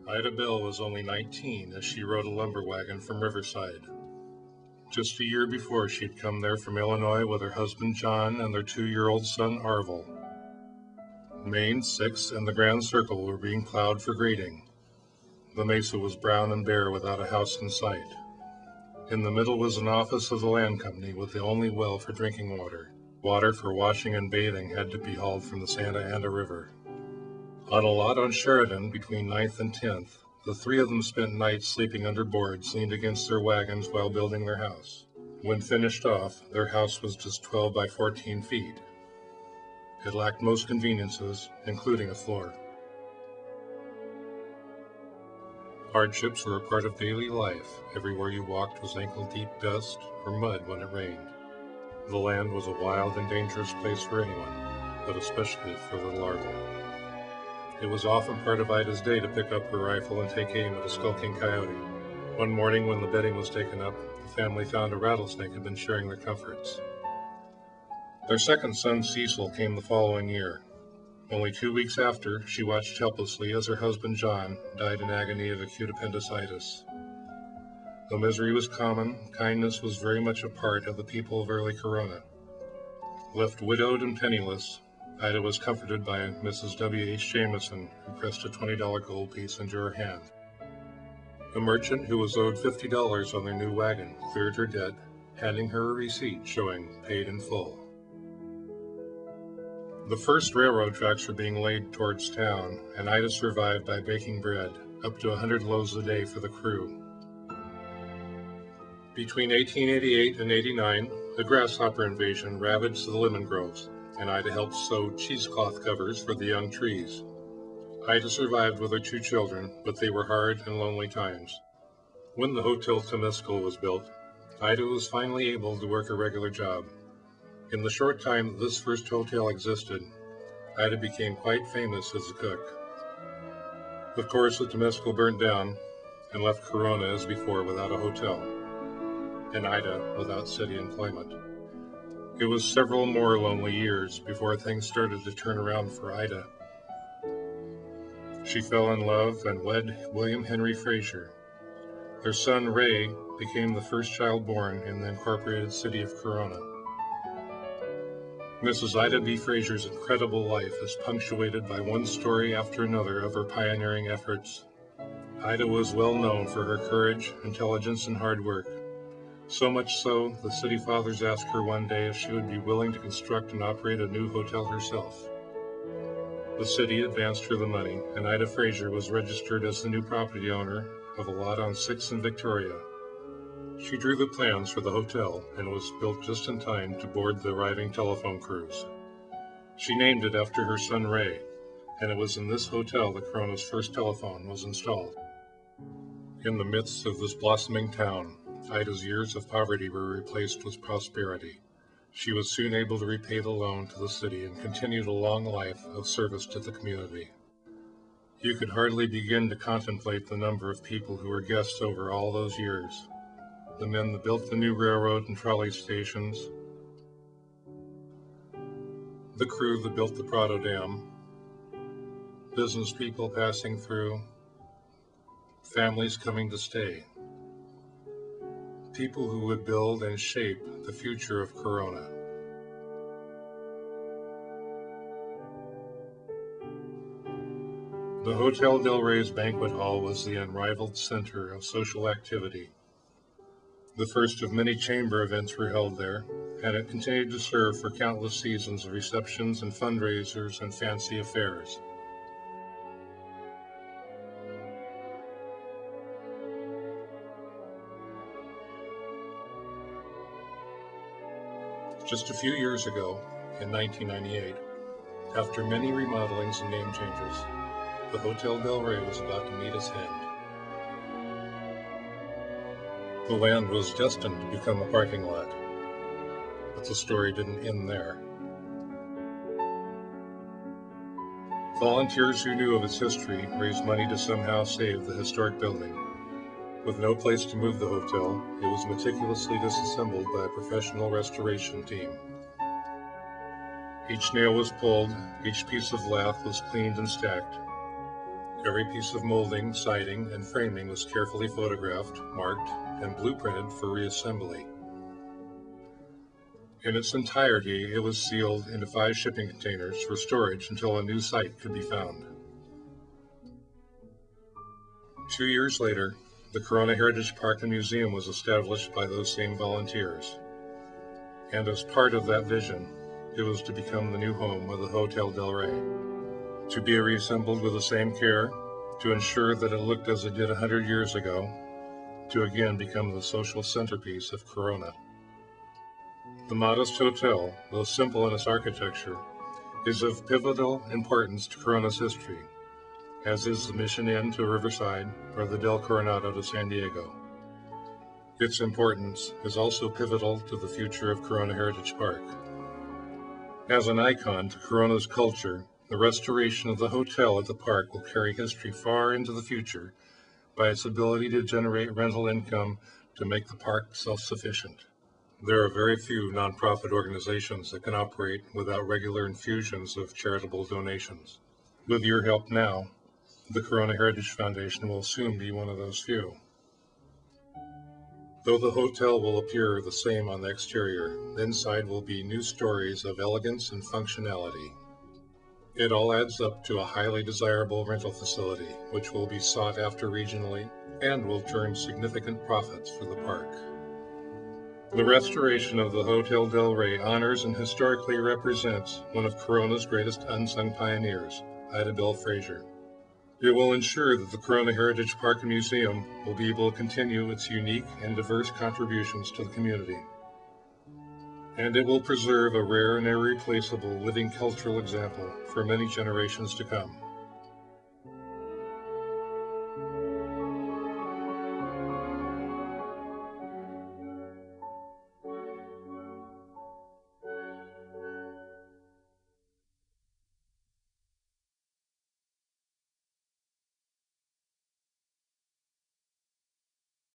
Ida Bell was only 19 as she rode a lumber wagon from Riverside. Just a year before, she'd come there from Illinois with her husband John and their 2-year-old son Arvel. Main, Sixth, and the Grand Circle were being plowed for grading. The mesa was brown and bare without a house in sight. In the middle was an office of the land company with the only well for drinking water. Water for washing and bathing had to be hauled from the Santa Ana River. On a lot on Sheridan between 9th and 10th, the three of them spent nights sleeping under boards leaned against their wagons while building their house. When finished off, their house was just 12 by 14 feet. It lacked most conveniences, including a floor. Hardships were a part of daily life. Everywhere you walked was ankle-deep dust or mud when it rained. The land was a wild and dangerous place for anyone, but especially for the larva. It was often part of Ida's day to pick up her rifle and take aim at a skulking coyote. One morning when the bedding was taken up, the family found a rattlesnake had been sharing their comforts. Their second son, Cecil, came the following year. Only 2 weeks after, she watched helplessly as her husband, John, died in agony of acute appendicitis. Though misery was common, kindness was very much a part of the people of early Corona. Left widowed and penniless, Ida was comforted by Mrs. W.H. Jameson, who pressed a $20 gold piece into her hand. A merchant who was owed $50 on their new wagon cleared her debt, handing her a receipt showing paid in full. The first railroad tracks were being laid towards town, and Ida survived by baking bread, up to 100 loaves a day for the crew. Between 1888 and 89, a grasshopper invasion ravaged the lemon groves, and Ida helped sew cheesecloth covers for the young trees. Ida survived with her 2 children, but they were hard and lonely times. When the Hotel Temescal was built, Ida was finally able to work a regular job. In the short time that this first hotel existed, Ida became quite famous as a cook. Of course, the Temescal burned down and left Corona as before without a hotel, and Ida without city employment. It was several more lonely years before things started to turn around for Ida. She fell in love and wed William Henry Frazier. Their son, Ray, became the first child born in the incorporated city of Corona. Mrs. Ida B. Frazier's incredible life is punctuated by one story after another of her pioneering efforts. Ida was well known for her courage, intelligence, and hard work. So much so, the city fathers asked her one day if she would be willing to construct and operate a new hotel herself. The city advanced her the money, and Ida Frazier was registered as the new property owner of a lot on 6th and Victoria. She drew the plans for the hotel and was built just in time to board the arriving telephone crews. She named it after her son Ray, and it was in this hotel that Corona's first telephone was installed. In the midst of this blossoming town, Ida's years of poverty were replaced with prosperity. She was soon able to repay the loan to the city and continued a long life of service to the community. You could hardly begin to contemplate the number of people who were guests over all those years. The men that built the new railroad and trolley stations, the crew that built the Prado Dam, business people passing through, families coming to stay, people who would build and shape the future of Corona. The Hotel Del Rey's banquet hall was the unrivaled center of social activity. The first of many chamber events were held there, and it continued to serve for countless seasons of receptions and fundraisers and fancy affairs. Just a few years ago, in 1998, after many remodelings and name changes, the Hotel Del Rey was about to meet its end. The land was destined to become a parking lot, but the story didn't end there. Volunteers who knew of its history raised money to somehow save the historic building. With no place to move the hotel, it was meticulously disassembled by a professional restoration team. Each nail was pulled, each piece of lath was cleaned and stacked. Every piece of molding, siding, and framing was carefully photographed, marked, and blueprinted for reassembly. In its entirety, it was sealed into 5 shipping containers for storage until a new site could be found. 2 years later, the Corona Heritage Park and Museum was established by those same volunteers. And as part of that vision, it was to become the new home of the Hotel Del Rey, to be reassembled with the same care, to ensure that it looked as it did 100 years ago, to again become the social centerpiece of Corona. The modest hotel, though simple in its architecture, is of pivotal importance to Corona's history, as is the Mission Inn to Riverside or the Del Coronado to San Diego. Its importance is also pivotal to the future of Corona Heritage Park. As an icon to Corona's culture, the restoration of the hotel at the park will carry history far into the future by its ability to generate rental income to make the park self-sufficient. There are very few nonprofit organizations that can operate without regular infusions of charitable donations. With your help now, the Corona Heritage Foundation will soon be one of those few. Though the hotel will appear the same on the exterior, the inside will be new stories of elegance and functionality. It all adds up to a highly desirable rental facility, which will be sought after regionally and will turn significant profits for the park. The restoration of the Hotel Del Rey honors and historically represents one of Corona's greatest unsung pioneers, Ida Bell Frazier. It will ensure that the Corona Heritage Park and Museum will be able to continue its unique and diverse contributions to the community. And it will preserve a rare and irreplaceable living cultural example for many generations to come.